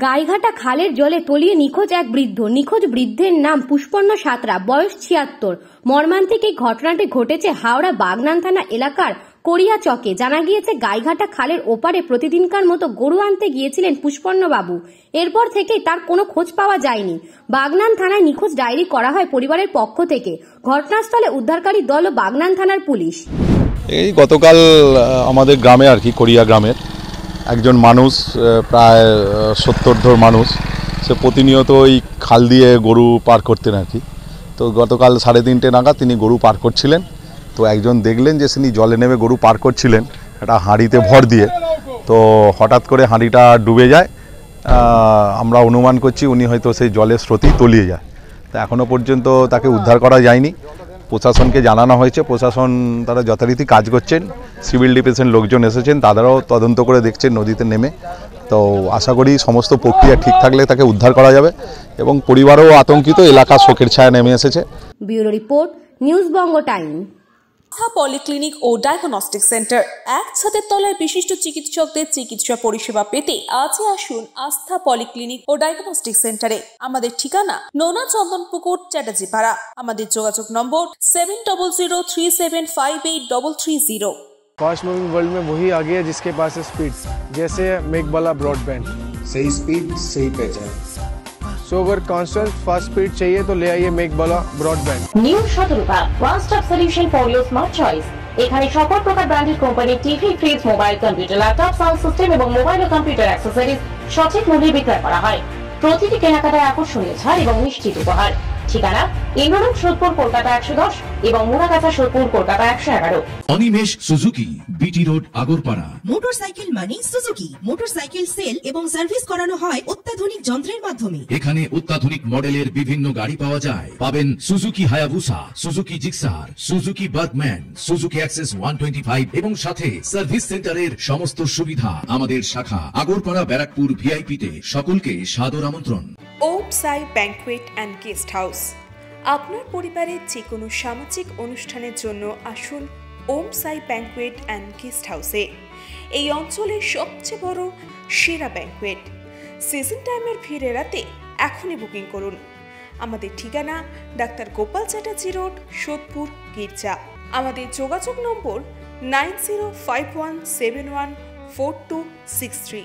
গাইঘাটা খালের জলে তলিয়ে নিখোঁজ এক বৃদ্ধ। নিখোঁজ বৃদ্ধের নাম পুষ্পন্ন সাঁতরা, বয়স ৭৬। মর্মান্তিক এই ঘটনাটি ঘটেছে হাওড়া বাগনান থানা এলাকার করিয়া চকে। জানা গিয়েছে, গাইঘাটা খালের ওপারে প্রতিদিনকার মতো গরু আনতে গিয়েছিলেন পুষ্পন্ন বাবু। এরপর থেকেই তার কোনো খোঁজ পাওয়া যায়নি। বাগনান থানায় নিখোঁজ ডায়েরি করা হয় পরিবারের পক্ষ থেকে। ঘটনাস্থলে উদ্ধারকারী দল ও বাগনান থানার পুলিশ। এই গতকাল আমাদের গ্রামে আর কি, করিয়া গ্রামের একজন মানুষ, প্রায় ৭০ মানুষ, সে প্রতিনিয়ত ওই খাল দিয়ে গরু পার করতেন আর কি। তো গতকাল 3:30 নাগাদ তিনি গরু পার করছিলেন। তো একজন দেখলেন যে তিনি জলে নেমে গরু পার করছিলেন একটা হাঁড়িতে ভর দিয়ে। তো হঠাৎ করে হাঁড়িটা ডুবে যায়। আমরা অনুমান করছি উনি হয়তো সেই জলের স্রোতেই তলিয়ে যায়। তো এখনও পর্যন্ত তাকে উদ্ধার করা যায়নি। প্রশাসনকে জানানো হয়েছে, প্রশাসন তারা যথারীতি কাজ করছেন। সিভিল ডিফেন্সের লোকজন এসেছেন, তাদেরও তদন্ত করে দেখছেন নদীতে নেমে। তো আশা করি সমস্ত প্রক্রিয়া ঠিক থাকলে তাকে উদ্ধার করা যাবে এবং পরিবারও আতঙ্কিত, এলাকা শোকের ছায়া নেমে এসেছে। ব্যুরো রিপোর্ট, নিউজ বঙ্গ টাইম। আস্থা পলিক্লিনিক ও ডায়াগনস্টিক সেন্টার, এক ছাদের তলায় বিশিষ্ট চিকিৎসকদের চিকিৎসা পরিষেবা পেতে আজই আসুন আস্থা পলিক্লিনিক ও ডায়াগনস্টিক সেন্টারে। আমাদের ঠিকানা নোনা চন্দনপুকুর, চ্যাটার্জিপাড়া। আমাদের যোগাযোগ নম্বর 7003758330। फास्ट मूविंग वर्ल्ड में वही आगे है जिसके पास है स्पीड, जैसे मेघबाला ब्रॉडबैंड। सही स्पीड, सही पहचान। सो अगर कांस्टेंट फास्ट स्पीड चाहिए तो ले आइए Meghbala broadband. New Shatarupa one stop solution for your smart choice. এখানে সকল প্রকার ব্র্যান্ডেড কোম্পানির TV, fridge, mobile, computer, laptop, sound system এবং মোবাইল ও কম্পিউটার অ্যাক্সেসরিজ সঠিক মূল্যে বিক্রয় করা হয়। প্রতিটি কেনাকাটায় আকর্ষণীয় ছাড় এবং নিশ্চিত উপহার। ঠিকানা ইন্দ্রনগর, সোদপুর, কলকাতা 110 এবং Muragachha, Sodepur, Kolkata 111। Animesh Suzuki, BT road, Agarpara. Motorcycle মানে সুজুকি। মোটরসাইকেল সেল এবং সার্ভিস করানো হয় অত্যাধুনিক যন্ত্রের মাধ্যমে। এখানে অত্যাধুনিক মডেলের বিভিন্ন গাড়ি পাওয়া যায়। পাবেন Suzuki Hayabusa, Suzuki Gixxer, Suzuki Bergman, Suzuki access 125 এবং সাথে সার্ভিস সেন্টারের সমস্ত সুবিধা। আমাদের শাখা আগরপাড়া, ব্যারাকপুর ভিআইপি তে। সকলকে সাদর আমন্ত্রণ। ওম সাই ব্যাংকুয়েট অ্যান্ড গেস্ট হাউস। আপনার পরিবারের যে কোনো সামাজিক অনুষ্ঠানের জন্য আসুন ওম সাই ব্যাংকুয়েট অ্যান্ড গেস্ট হাউসে। এই অঞ্চলের সবচেয়ে বড় সেরা ব্যাংকুয়েট। সিজন টাইমের ভিড় এড়াতে এখনই বুকিং করুন। আমাদের ঠিকানা ডাক্তার গোপাল চ্যাটার্জি রোড, সোদপুর, গির্জা। আমাদের যোগাযোগ নম্বর 9051714263।